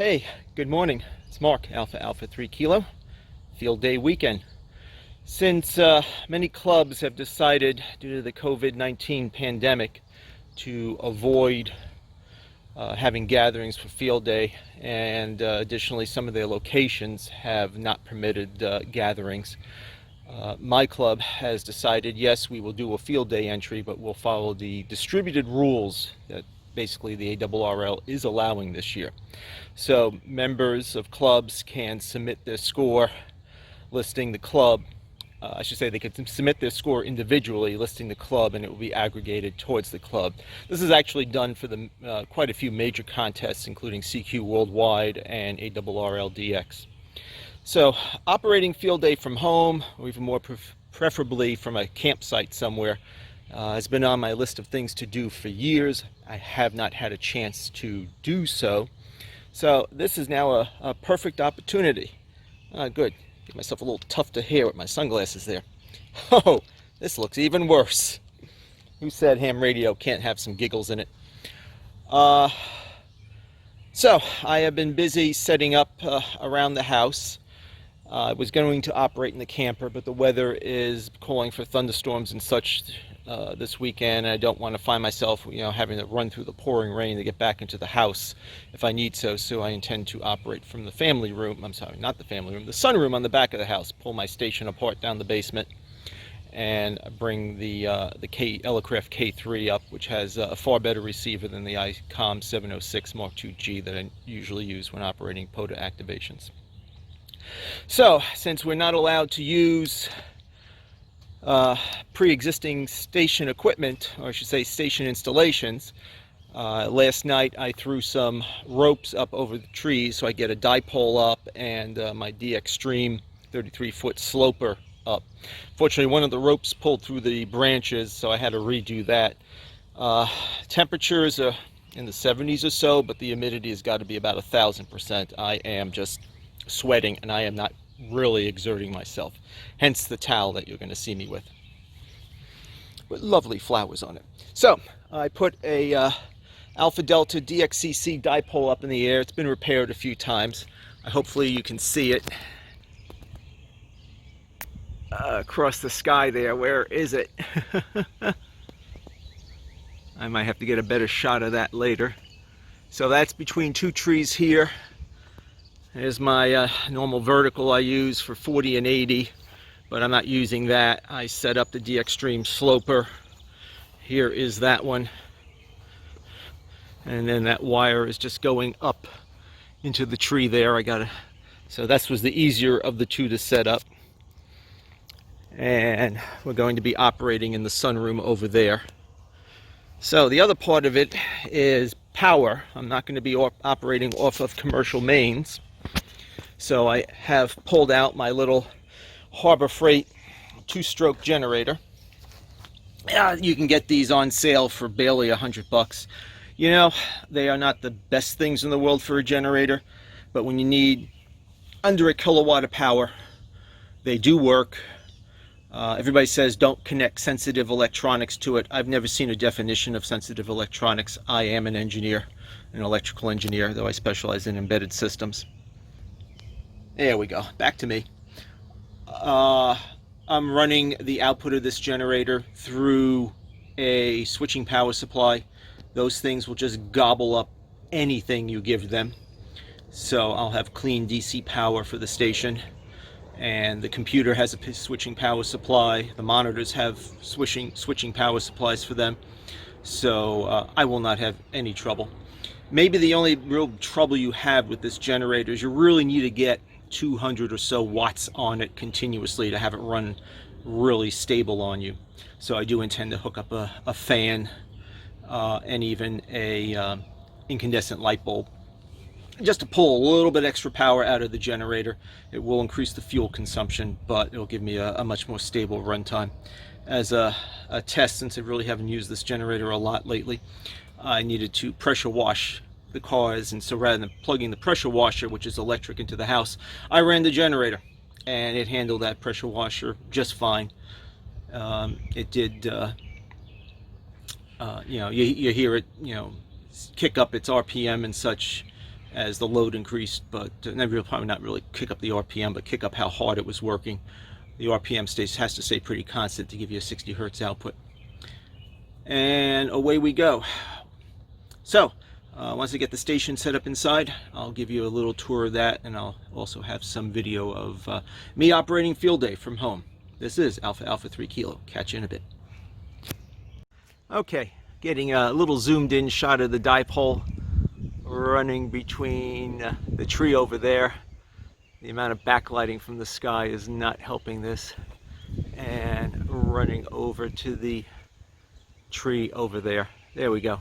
Hey, good morning. It's Mark, Alpha Alpha 3 Kilo, field day weekend. Since many clubs have decided, due to the COVID-19 pandemic, to avoid having gatherings for field day, and additionally some of their locations have not permitted gatherings, my club has decided, yes, we will do a field day entry, but we'll follow the distributed rules that basically the ARRL is allowing this year. So members of clubs can submit their score listing the club. I should say they could submit their score individually listing the club, and it will be aggregated towards the club. This is actually done for the quite a few major contests, including CQ Worldwide and ARRL DX. So operating field day from home, or even more preferably from a campsite somewhere, has been on my list of things to do for years. I have not had a chance to do so. So this is now a perfect opportunity. Good. Give myself a little tuft of hair with my sunglasses there. Oh, this looks even worse. Who said ham radio can't have some giggles in it? So I have been busy setting up around the house. I was going to operate in the camper, but the weather is calling for thunderstorms and such this weekend, and I don't want to find myself, having to run through the pouring rain to get back into the house if I need so. So I intend to operate from the family room. I'm sorry, not the family room, the sunroom on the back of the house. Pull my station apart down the basement and bring the Elecraft K3 up, which has a far better receiver than the ICOM 706 Mark II-G that I usually use when operating POTA activations. So, since we're not allowed to use pre-existing station equipment, or I should say station installations, last night I threw some ropes up over the trees so I get a dipole up and my DXtreme 33-foot sloper up. Fortunately, one of the ropes pulled through the branches, so I had to redo that. Temperatures are in the 70s or so, but the humidity has got to be about 1,000%. I am just sweating, and I am not really exerting myself, hence the towel that you're going to see me with lovely flowers on it. So I put a Alpha Delta DXCC dipole up in the air. It's been repaired a few times. Hopefully you can see it across the sky there. Where is it? I might have to get a better shot of that later. So that's between two trees here. There's my normal vertical I use for 40 and 80, but I'm not using that. I set up the DXtreme sloper. Here is that one. And then that wire is just going up into the tree there. So this was the easier of the two to set up. And we're going to be operating in the sunroom over there. So the other part of it is power. I'm not going to be operating off of commercial mains. So I have pulled out my little Harbor Freight 2-stroke generator. You can get these on sale for barely $100. They are not the best things in the world for a generator, but when you need under a kilowatt of power, they do work. Everybody says don't connect sensitive electronics to it. I've never seen a definition of sensitive electronics. I am an engineer, an electrical engineer, though I specialize in embedded systems. There we go, back to me. I'm running the output of this generator through a switching power supply. Those things will just gobble up anything you give them. So I'll have clean DC power for the station. And the computer has a switching power supply. The monitors have switching power supplies for them. So I will not have any trouble. Maybe the only real trouble you have with this generator is you really need to get 200 or so watts on it continuously to have it run really stable on you. So I do intend to hook up a fan and even a incandescent light bulb just to pull a little bit extra power out of the generator. It will increase the fuel consumption, but it'll give me a much more stable runtime. As a test, since I really haven't used this generator a lot lately, I needed to pressure wash the cars, and so rather than plugging the pressure washer, which is electric, into the house, I ran the generator, and it handled that pressure washer just fine. It did, you hear it, kick up its RPM and such as the load increased, but probably not really kick up the RPM, but kick up how hard it was working. The RPM has to stay pretty constant to give you a 60 hertz output. And away we go. So once I get the station set up inside, I'll give you a little tour of that, and I'll also have some video of me operating field day from home. This is Alpha 3 Kilo. Catch you in a bit. Okay, getting a little zoomed in shot of the dipole running between the tree over there. The amount of backlighting from the sky is not helping this. And running over to the tree over there. There we go.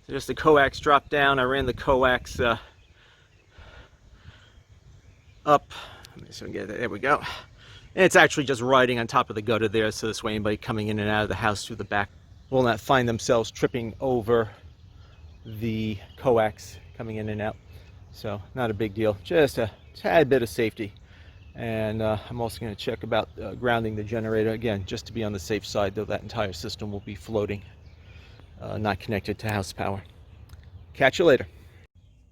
So just the coax dropped down. I ran the coax up. Let me see if I can get it. There we go. And it's actually just riding on top of the gutter there, so this way anybody coming in and out of the house through the back will not find themselves tripping over the coax coming in and out. So not a big deal, just a tad bit of safety. And I'm also going to check about grounding the generator again, just to be on the safe side, though that entire system will be floating, not connected to house power. Catch you later.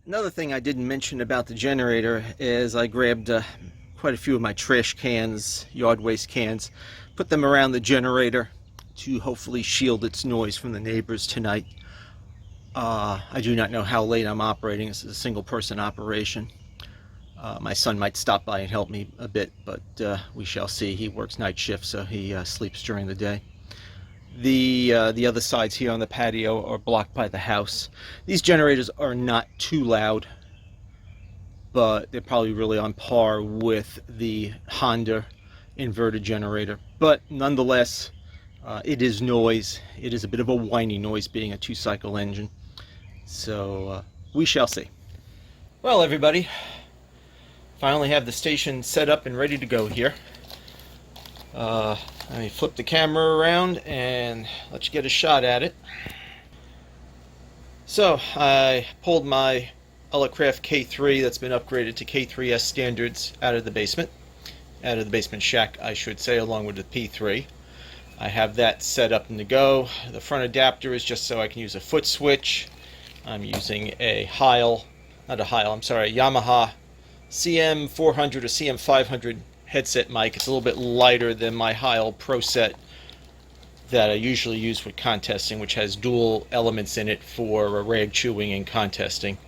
Another thing I didn't mention about the generator is I grabbed quite a few of my trash cans, yard waste cans, put them around the generator to hopefully shield its noise from the neighbors tonight. I do not know how late I'm operating. This is a single person operation. My son might stop by and help me a bit, but we shall see. He works night shift, so he sleeps during the day. The other sides here on the patio are blocked by the house. These generators are not too loud, but they're probably really on par with the Honda inverted generator. But nonetheless, it is noise. It is a bit of a whiny noise being a 2-cycle engine. So we shall see. Well, everybody, finally have the station set up and ready to go here. Let me flip the camera around and let you get a shot at it. So I pulled my Elecraft K3 that's been upgraded to K3S standards out of the basement shack, I should say, along with the P3. I have that set up and to go. The front adapter is just so I can use a foot switch. I'm using a Yamaha CM400 or CM500 headset mic. It's a little bit lighter than my Heil Pro set that I usually use for contesting, which has dual elements in it for rag chewing and contesting.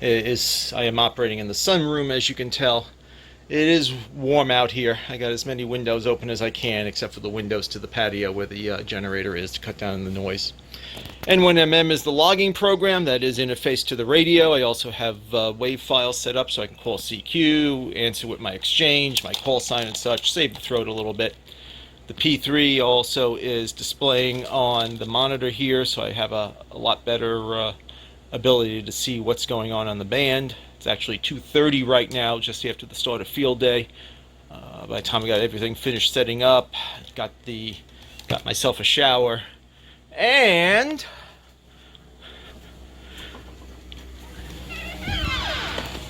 I am operating in the sunroom, as you can tell. It is warm out here. I got as many windows open as I can, except for the windows to the patio where the generator is, to cut down the noise. N1MM is the logging program that is interfaced to the radio. I also have wave files set up so I can call CQ, answer with my exchange, my call sign and such, save the throat a little bit. The P3 also is displaying on the monitor here, so I have a lot better ability to see what's going on the band. It's actually 2:30 right now, just after the start of field day. By the time I got everything finished setting up, got myself a shower, and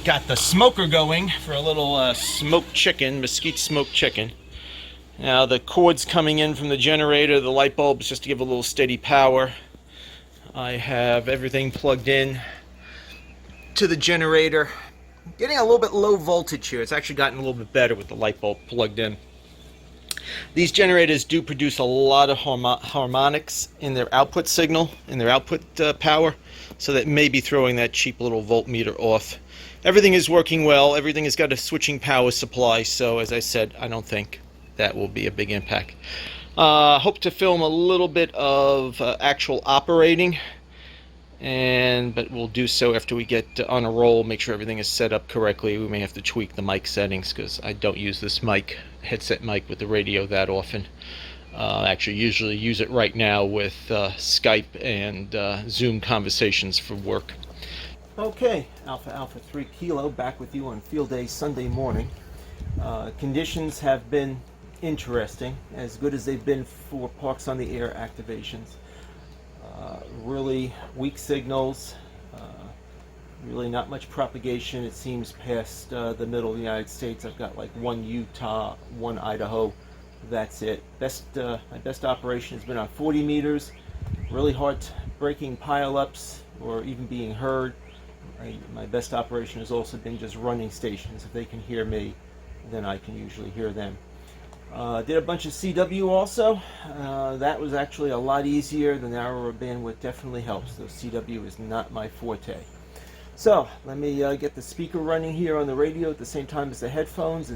got the smoker going for a little smoked chicken, mesquite smoked chicken. Now the cord's coming in from the generator, the light bulbs, just to give a little steady power. I have everything plugged in to the generator. Getting a little bit low voltage here. It's actually gotten a little bit better with the light bulb plugged in. These generators do produce a lot of harmonics in their output signal, in their output power, so that may be throwing that cheap little voltmeter off. Everything is working well. Everything has got a switching power supply, so as I said, I don't think that will be a big impact. Hope to film a little bit of actual operating, but we'll do so after we get on a roll, make sure everything is set up correctly. We may have to tweak the mic settings because I don't use this headset mic with the radio that often. Actually usually use it right now with Skype and Zoom conversations for work. Okay, Alpha 3 Kilo back with you on field day Sunday morning. Conditions have been interesting, as good as they've been for parks on the air activations. Really weak signals, really not much propagation, it seems, past the middle of the United States. I've got like one Utah, one Idaho, that's it. My best operation has been on 40 meters, really hard breaking pile-ups or even being heard. My best operation has also been just running stations. If they can hear me, then I can usually hear them. Did a bunch of CW also. That was actually a lot easier. The narrower bandwidth definitely helps, though CW is not my forte. So let me get the speaker running here on the radio at the same time as the headphones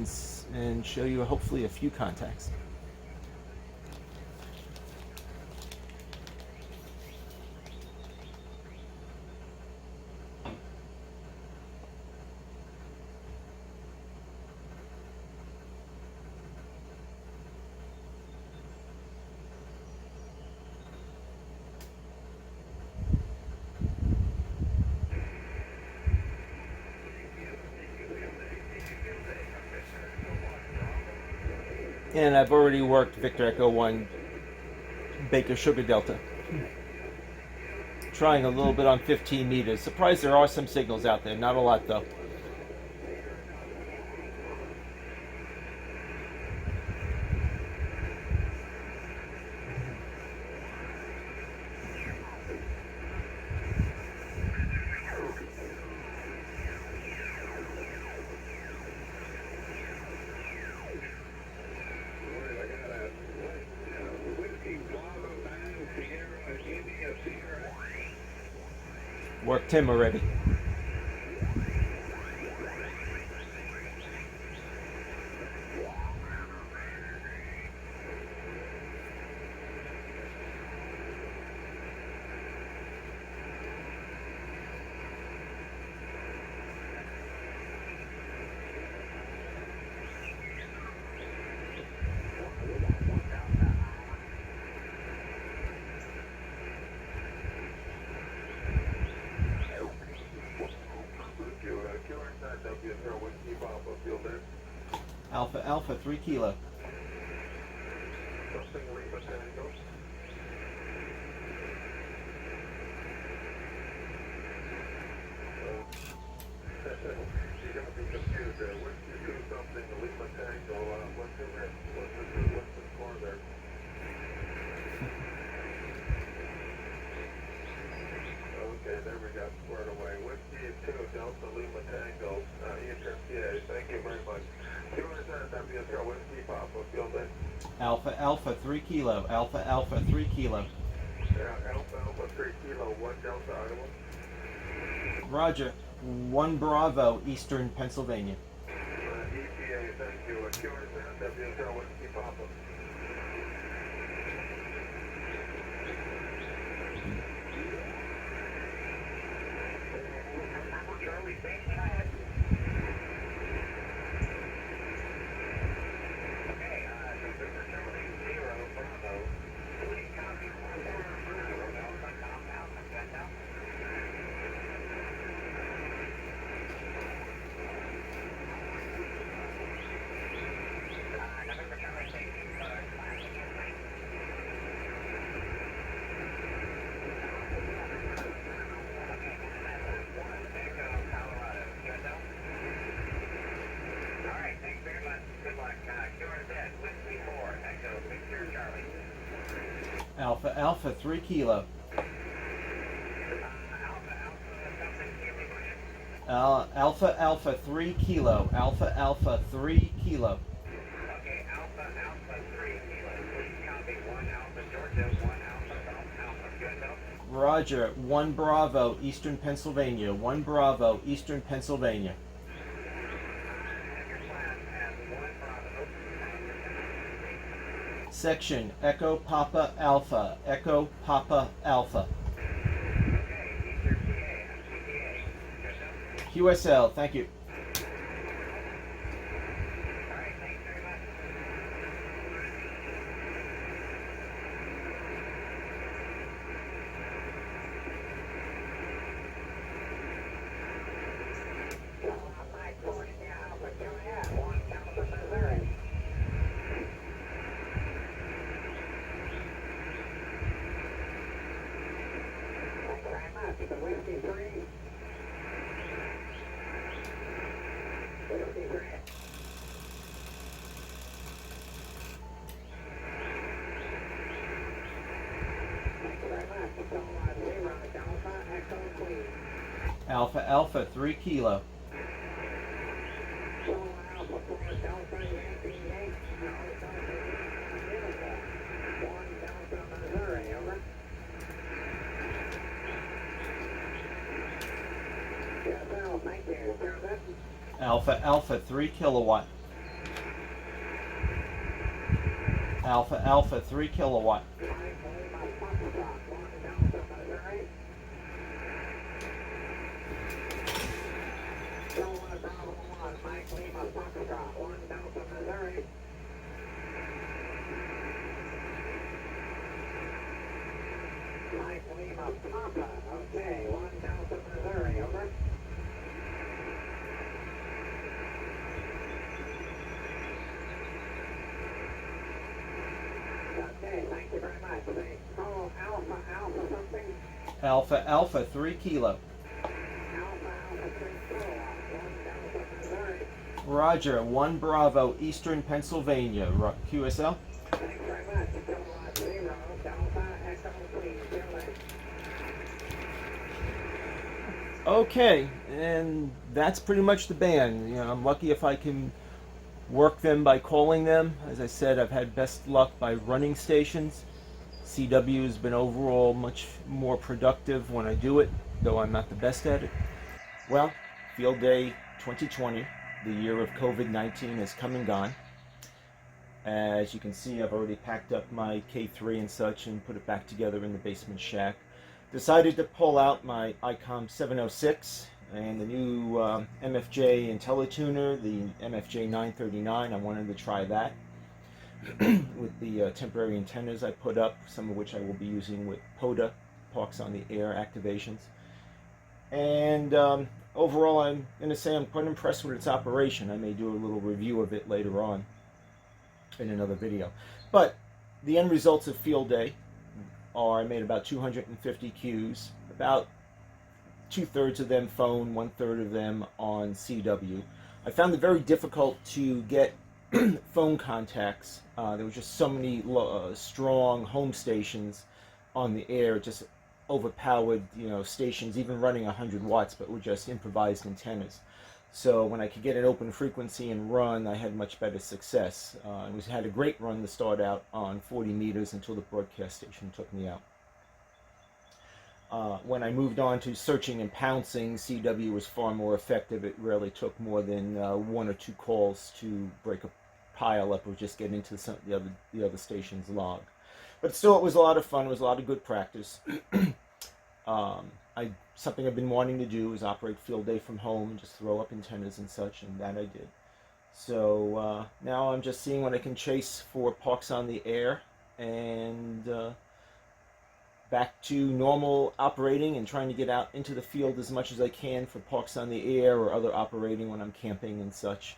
and show you hopefully a few contacts. And I've already worked Victor Echo 1 Baker Sugar Delta. Trying a little bit on 15 meters. Surprised there are some signals out there. Not a lot though. Worked him already. Alpha Alpha 3 Kilo. Okay, there we got squared away. Whiskey 2 Delta Lima Tango, Eastern PA. Thank you very much. 200 WSR Whiskey Papa, field in. Alpha Alpha 3 Kilo. Alpha Alpha 3 Kilo. Alpha Alpha 3 Kilo, 1 Delta Iowa. Roger. 1 Bravo, Eastern Pennsylvania. EPA, thank you. 200 WSR Whiskey Papa. Charlie, thank you. Alpha Alpha 3 Kilo. Alpha Alpha 3 Kilo. Alpha Alpha 3 Kilo. Okay, Alpha Alpha 3 Kilo. Please copy 1 Alpha Georgia, 1 Alpha Golf Alpha. Good enough? Roger. 1 Bravo, Eastern Pennsylvania. 1 Bravo, Eastern Pennsylvania. Section Echo Papa Alpha. Echo Papa Alpha. QSL, thank you. Alpha Alpha 3 Kilo. So Alpha 4 Delta Yankee 8, no, Delta Uniform. 1 Delta Missouri, over. Yes, sir, thank you. Sir, that's Alpha Alpha 3 kilowatt. Alpha Alpha 3 kilowatt. Mike Lima Foxtrot, 1 Delta Missouri. Delta Bravo 1, Mike Lima Foxtrot, 1 Delta Missouri. Mike Lima Papa, okay, 1 Delta Missouri, over. Okay, thank you very much. They call Alpha Alpha something. Alpha Alpha 3 Kilo. Alpha Alpha 3 kilowatt, 1 Delta Missouri. Roger, 1 Bravo, Eastern Pennsylvania. QSL. Thanks very much. Kilowatt 0, Delta Echo, please. Delay. Okay, and that's pretty much the band. You know, I'm lucky if I can work them by calling them. As I said, I've had best luck by running stations. CW has been overall much more productive when I do it, though I'm not the best at it. Well, Field Day 2020, the year of COVID-19, has come and gone. As you can see, I've already packed up my K3 and such and put it back together in the basement shack. Decided to pull out my ICOM 706 and the new MFJ IntelliTuner, the MFJ 939. I wanted to try that with the temporary antennas I put up, some of which I will be using with PODA, Parks on the Air activations. And overall, I'm going to say I'm quite impressed with its operation. I may do a little review of it later on in another video. But the end results of Field Day are I made about 250 cues, about 2/3 of them phone, 1/3 of them on CW. I found it very difficult to get phone contacts. There were just so many strong home stations on the air, just overpowered, stations, even running 100 watts, but were just improvised antennas. So when I could get an open frequency and run, I had much better success. I had a great run to start out on 40 meters until the broadcast station took me out. When I moved on to searching and pouncing, CW was far more effective. It rarely took more than 1 or 2 calls to break a pile up or just get into the other station's log. But still, it was a lot of fun. It was a lot of good practice. Something I've been wanting to do is operate Field Day from home and just throw up antennas and such, and that I did. So now I'm just seeing what I can chase for Parks on the Air and back to normal operating and trying to get out into the field as much as I can for Parks on the Air or other operating when I'm camping and such.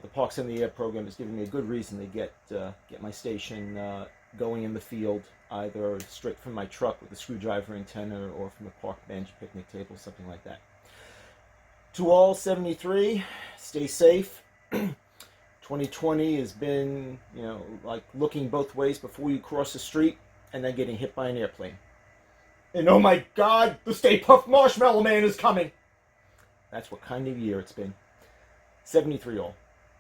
The Parks on the Air program has given me a good reason to get my station going in the field, either straight from my truck with a screwdriver antenna or from a park bench, picnic table, something like that. To all 73, stay safe. 2020 has been, like looking both ways before you cross the street and then getting hit by an airplane. And oh my God, the Stay Puft Marshmallow Man is coming! That's what kind of year it's been. 73 all.